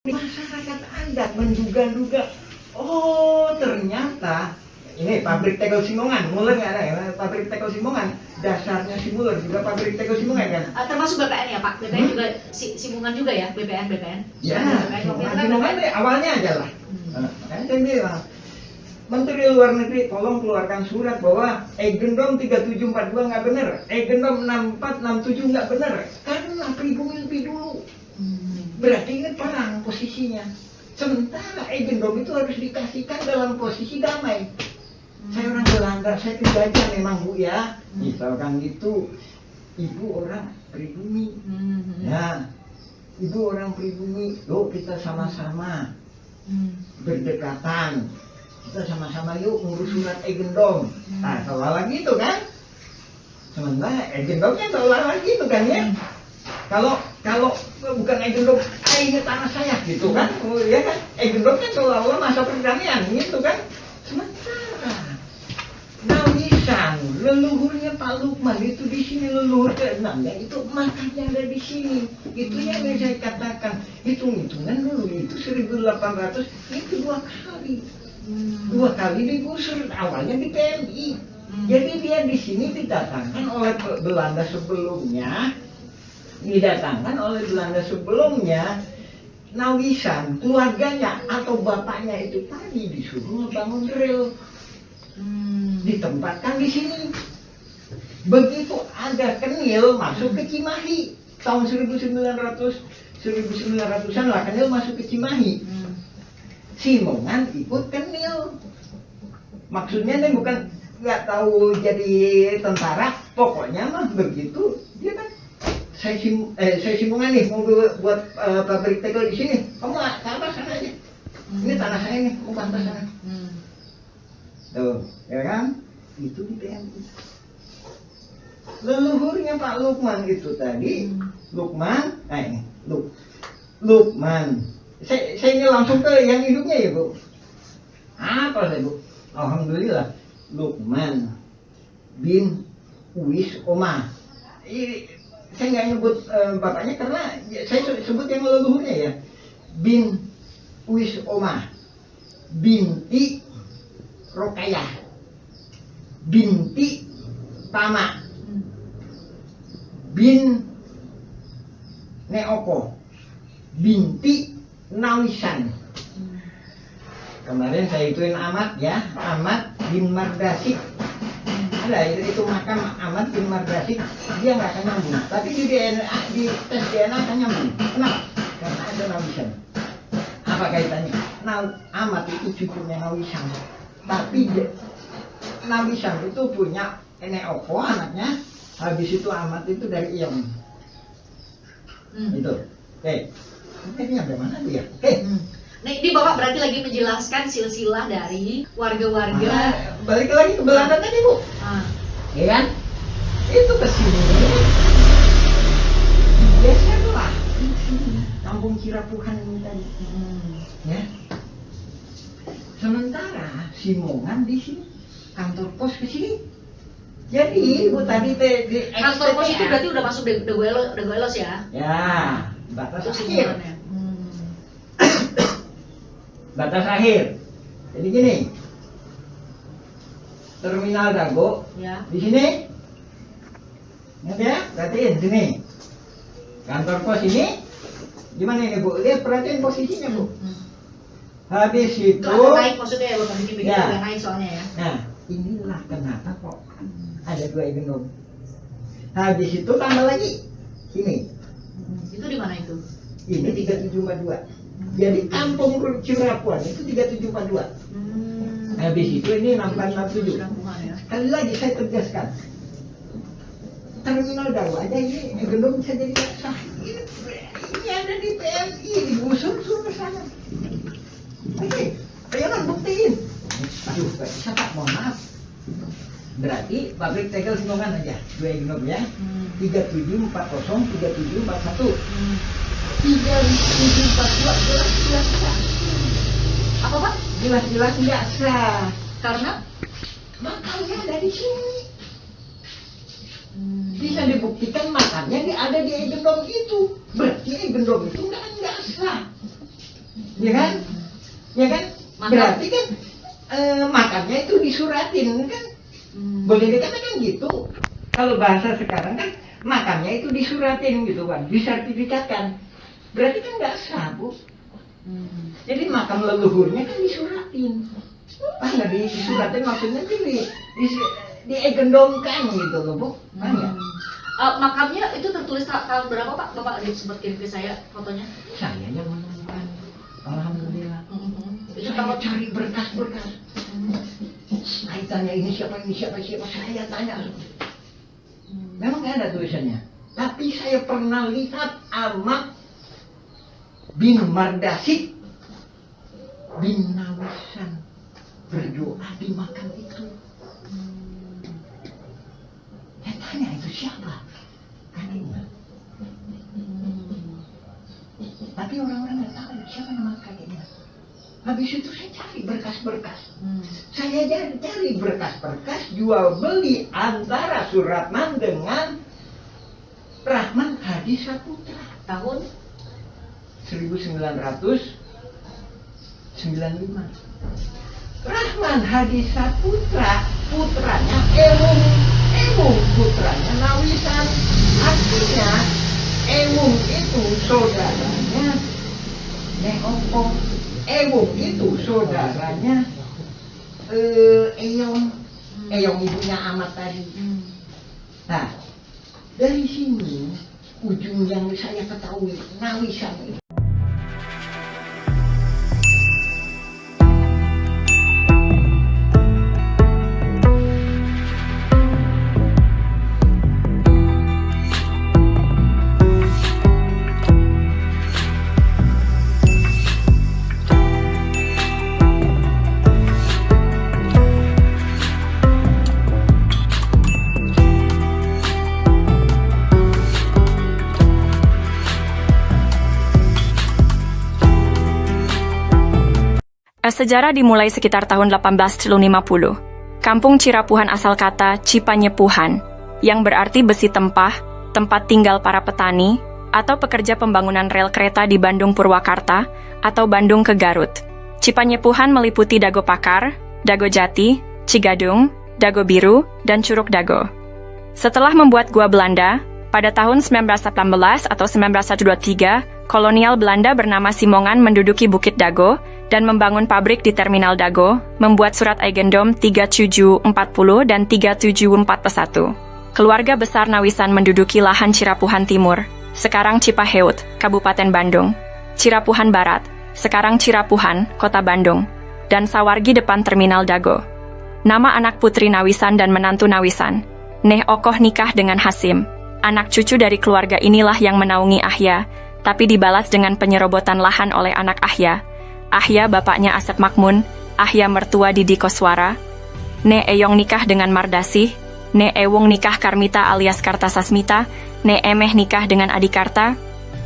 Masyarakat adat menduga-duga, oh ternyata ini pabrik tegel Simongan, mulai nggak ada ya? Pabrik tegel Simongan, dasarnya Simuler juga pabrik tegel Simongan kan? Termasuk BPN ya Pak? BPN juga Simungan juga ya? BPN? Ya, BPN Simongan deh awalnya aja lah. Makanya saya bilang, Menteri Luar Negeri tolong keluarkan surat bahwa Eigendom 3742 nggak benar, Eigendom 6467 nggak benar, karena pribumi lebih dulu. Berarti ini perang posisinya. Sementara Eigendom itu harus dikasihkan dalam posisi damai. Saya orang Belanda, saya penjajah memang Bu ya. Misalkan gitu, ibu orang pribumi. Ya, ibu orang pribumi, yuk kita sama-sama berdekatan. Kita sama-sama yuk ngurus surat Eigendom. Nah, seolah gitu kan? Sementara Eigendomnya seolah gitu kan ya? Kalau bukan Eigendom, ini tanah saya gitu kan? Oh ya kan? Eigendomnya seolah-olah masa perdamaian gitu kan? Sementara Nawisan, leluhurnya Pak Lukman itu di sini leluhur ke-6 itu makanya ada di sini. Itu yang saya katakan. Hitung-hitungan dulu itu 1800 itu 2 kali. 2 kali digusur awalnya di PMI. Jadi dia di sini didatangkan oleh Belanda sebelumnya. Nawisan, keluarganya atau bapaknya itu tadi disuruh membangun rel. Ditempatkan di sini. Begitu ada Kenil masuk ke Cimahi tahun 1900-an lah Kenil masuk ke Cimahi. Simongan ikut Kenil. Maksudnya ini bukan nggak tahu jadi tentara, pokoknya mah begitu dia kan. Saya Simongan nih mau buat pabrik tegel di sini. Kamu ke atas sana aja. Ini tanah saya nih, mau ke atas sana. Tuh, ya kan? Itu di PMI. Leluhurnya Pak Lukman itu tadi, Lukman. Saya ini langsung ke yang hidupnya ya Bu. Apa saya Bu? Alhamdulillah, Lukman bin Uwis Omah. Saya nggak nyebut bapaknya karena saya sebut yang leluhurnya ya. Bin Uwis Omah, binti Rokayah, binti Tama, bin Neoko, binti Nawisan. Kemarin saya ituin Ahmad ya, Ahmad bin Mardasik. Ada itu makam Ahmad bin Mardasik, dia nggak akan nyambung. Tapi di DNA, di tes DNA akan nyambung. Kenapa? Karena ada Nawisan. Apa kaitannya? Ahmad itu cucunya Nawisan. Tapi Nawisan itu punya Neoko anaknya. Habis itu Ahmad itu dari Iyong. Itu. Oke. Ini sampai mana tuh ya? Nah, ini Bapak berarti lagi menjelaskan silsilah dari warga-warga. Balik lagi ke Belanda tadi Bu. Iya kan? Itu ke sini. Geserlah. Kampung Cirapuhan ini tadi. Ya. Sementara Simongan di sini, kantor pos ke sini. Jadi Bu tadi di kantor pos itu berarti udah masuk Dagoelos ya? Ya, batas akhir. Batas akhir. Jadi gini. Terminal Dago ya. Di sini. Ingat ya? Perhatiin sini. Kantor pos ini gimana ini Bu? Lihat perhatiin posisinya Bu. Habis itu ada naik maksudnya ya Bapak bikin ya. Ada naik soalnya ya. Nah, inilah kenapa kok ada 2 Eigendom. Habis itu tambah lagi ini. Itu di mana itu? Ini 3742. Jadi kampung Cirapuan itu 3742. Habis itu ini 6467. Sekali lagi saya tegaskan. Terminal Dago aja ini belum bisa jadi sah. Ini ada di PMI, digusur ke sana. Oke, jangan buktiin. Aduh, gak bisa Pak, mohon maaf. Berarti pabrik tegel Simongan aja, 2 Eigendom ya. 3740, 3741. 3742 jelas-jelas sah. Apa Pak? Jelas-jelas nggak sah. Karena makamnya ada di sini. Bisa dibuktikan makamnya ada di Eigendom itu. Berarti Eigendom itu nggak sah. Ya kan? Ya kan? Mantap. Berarti kan makamnya itu disuratin kan? Boleh dikatakan gitu. Kalau bahasa sekarang kan makamnya itu disuratin gitu kan, disertifikatkan. Berarti kan nggak sah, Bu. Jadi makam leluhurnya kan disuratin. Nggak disuratin maksudnya di egendomkan gitu loh, Bu. Ya? Makamnya itu tertulis tahun berapa Pak? Bapak sempat kirim ke saya fotonya. Saya yang menemukan. Alhamdulillah. Itu Saya tahun cari berkas-berkas. Saya tanya ini siapa, saya tanya. Memang nggak ada tulisannya. Tapi saya pernah lihat Ahmad bin Mardasik bin Nawisan berdoa di makam itu. Saya tanya itu siapa? Kan ini. Tapi orang-orang nggak tahu siapa nama kakeknya. Habis itu saya cari berkas-berkas. Saya cari berkas-berkas jual beli antara Suratman dengan Rahman Hadi Saputra tahun 1995. Rahman Hadi Saputra putranya Ewung putranya Nawisan. Artinya Ewung itu saudaranya Neoko. Ewung itu saudaranya Eyong ibunya Ahmad tadi. Nah, dari sini ujung yang saya ketahui Nawisan itu. Sejarah dimulai sekitar tahun 1850. Kampung Cirapuhan asal kata Cipanyepuhan, yang berarti besi tempah, tempat tinggal para petani, atau pekerja pembangunan rel kereta di Bandung Purwakarta, atau Bandung ke Garut. Cipanyepuhan meliputi Dago Pakar, Dago Jati, Cigadung, Dago Biru, dan Curug Dago. Setelah membuat gua Belanda, pada tahun 1918 atau 1923, kolonial Belanda bernama Simongan menduduki Bukit Dago dan membangun pabrik di Terminal Dago, membuat surat Eigendom 3740 dan 3741. Keluarga besar Nawisan menduduki lahan Cirapuhan Timur, sekarang Cipaheut, Kabupaten Bandung, Cirapuhan Barat, sekarang Cirapuhan, Kota Bandung, dan Sawargi depan Terminal Dago. Nama anak putri Nawisan dan menantu Nawisan, Neh Okoh nikah dengan Hasim. Anak cucu dari keluarga inilah yang menaungi Ahya, tapi dibalas dengan penyerobotan lahan oleh anak Ahya. Ahya bapaknya Asep Makmun, Ahya mertua Didi Koswara. Ne Eyong nikah dengan Mardasih, Ne Ewung nikah Karmita alias Kartasasmita, Ne Emeh nikah dengan Adikarta.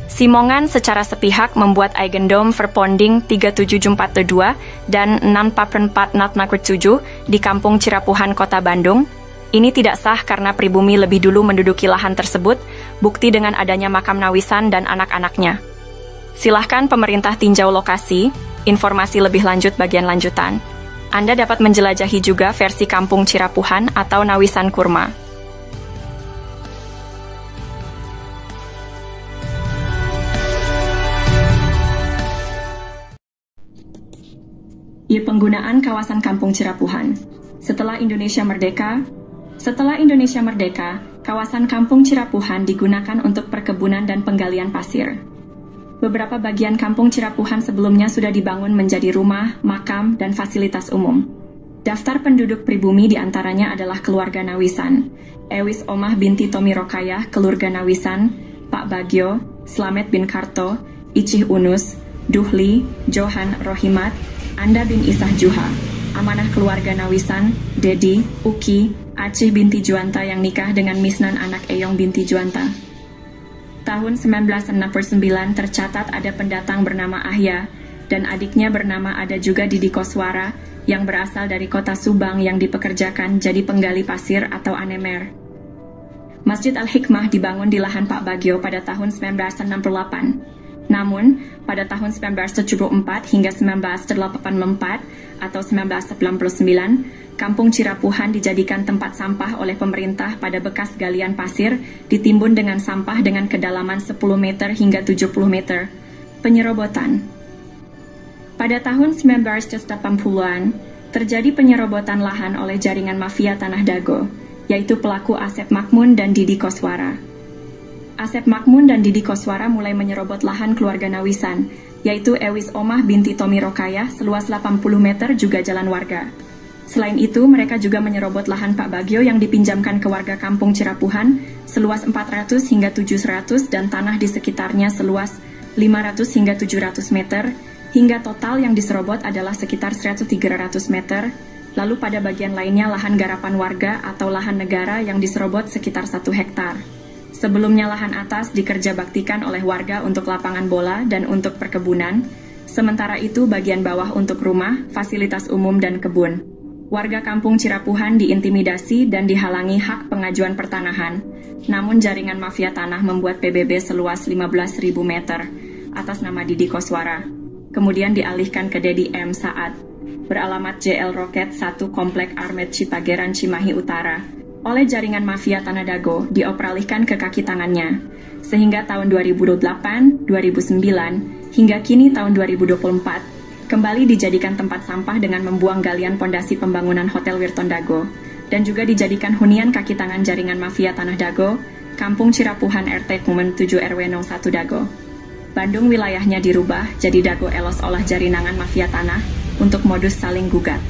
Simongan secara sepihak membuat Eigendom Verponding 37442 dan 644 di Kampung Cirapuhan, Kota Bandung. Ini tidak sah karena pribumi lebih dulu menduduki lahan tersebut, bukti dengan adanya makam Nawisan dan anak-anaknya. Silahkan pemerintah tinjau lokasi, informasi lebih lanjut bagian lanjutan. Anda dapat menjelajahi juga versi Kampung Cirapuhan atau Nawisan Kurma. Penggunaan kawasan Kampung Cirapuhan. Setelah Indonesia Merdeka, kawasan Kampung Cirapuhan digunakan untuk perkebunan dan penggalian pasir. Beberapa bagian Kampung Cirapuhan sebelumnya sudah dibangun menjadi rumah, makam, dan fasilitas umum. Daftar penduduk pribumi diantaranya adalah keluarga Nawisan, Ewis Omah binti Tomi Rokayah, keluarga Nawisan, Pak Bagio, Slamet bin Karto, Icih Unus, Duhli, Johan Rohimat, Anda bin Isah Juha, amanah keluarga Nawisan, Dedi, Uki, Acih binti Juanta yang nikah dengan Misnan anak Eyong binti Juanta. Tahun 1969 tercatat ada pendatang bernama Ahya, dan adiknya bernama ada juga Didi Koswara, yang berasal dari kota Subang yang dipekerjakan jadi penggali pasir atau anemer. Masjid Al-Hikmah dibangun di lahan Pak Bagio pada tahun 1968. Namun, pada tahun 1974 hingga 1984 atau 1999, Kampung Cirapuhan dijadikan tempat sampah oleh pemerintah pada bekas galian pasir ditimbun dengan sampah dengan kedalaman 10 meter hingga 70 meter. Penyerobotan. Pada tahun 1980-an, terjadi penyerobotan lahan oleh jaringan mafia Tanah Dago, yaitu pelaku Asep Makmun dan Didi Koswara. Asep Makmun dan Didi Koswara mulai menyerobot lahan keluarga Nawisan, yaitu Ewis Omah binti Tommy Rokayah seluas 80 meter juga jalan warga. Selain itu, mereka juga menyerobot lahan Pak Bagio yang dipinjamkan ke warga Kampung Cirapuhan seluas 400 hingga 700 dan tanah di sekitarnya seluas 500 hingga 700 meter, hingga total yang diserobot adalah sekitar 100-300 meter. Lalu pada bagian lainnya lahan garapan warga atau lahan negara yang diserobot sekitar 1 hektar. Sebelumnya lahan atas dikerjabaktikan oleh warga untuk lapangan bola dan untuk perkebunan, sementara itu bagian bawah untuk rumah, fasilitas umum dan kebun. Warga Kampung Cirapuhan diintimidasi dan dihalangi hak pengajuan pertanahan, namun jaringan mafia tanah membuat PBB seluas 15.000 meter atas nama Didi Koswara, kemudian dialihkan ke Dedi M. Saad, beralamat JL Roket 1 Komplek Armet Cipageran Cimahi Utara, oleh jaringan mafia Tanah Dago dioperalihkan ke kaki tangannya, sehingga tahun 2008, 2009, hingga kini tahun 2024, kembali dijadikan tempat sampah dengan membuang galian pondasi pembangunan Hotel Wirton Dago, dan juga dijadikan hunian kaki tangan jaringan mafia Tanah Dago, Kampung Cirapuhan RT Kumen 7 RW 01 Dago. Bandung wilayahnya dirubah jadi Dago Elos olah jaringan mafia tanah untuk modus saling gugat.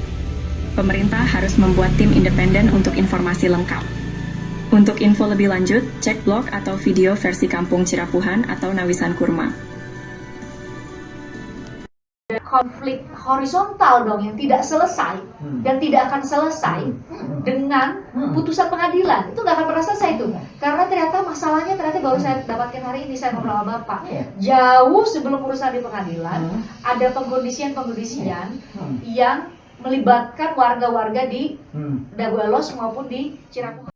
Pemerintah harus membuat tim independen untuk informasi lengkap. Untuk info lebih lanjut, cek blog atau video versi Kampung Cirapuhan atau Nawisan Kurma. Konflik horizontal dong yang tidak selesai dan tidak akan selesai dengan putusan pengadilan. Itu nggak akan pernah selesai itu. Karena ternyata masalahnya baru saya dapatkan hari ini, saya ngobrol sama Bapak. Jauh sebelum urusan di pengadilan, ada pengkondisian yang melibatkan warga-warga di Dago Elos maupun di Cirapuhan.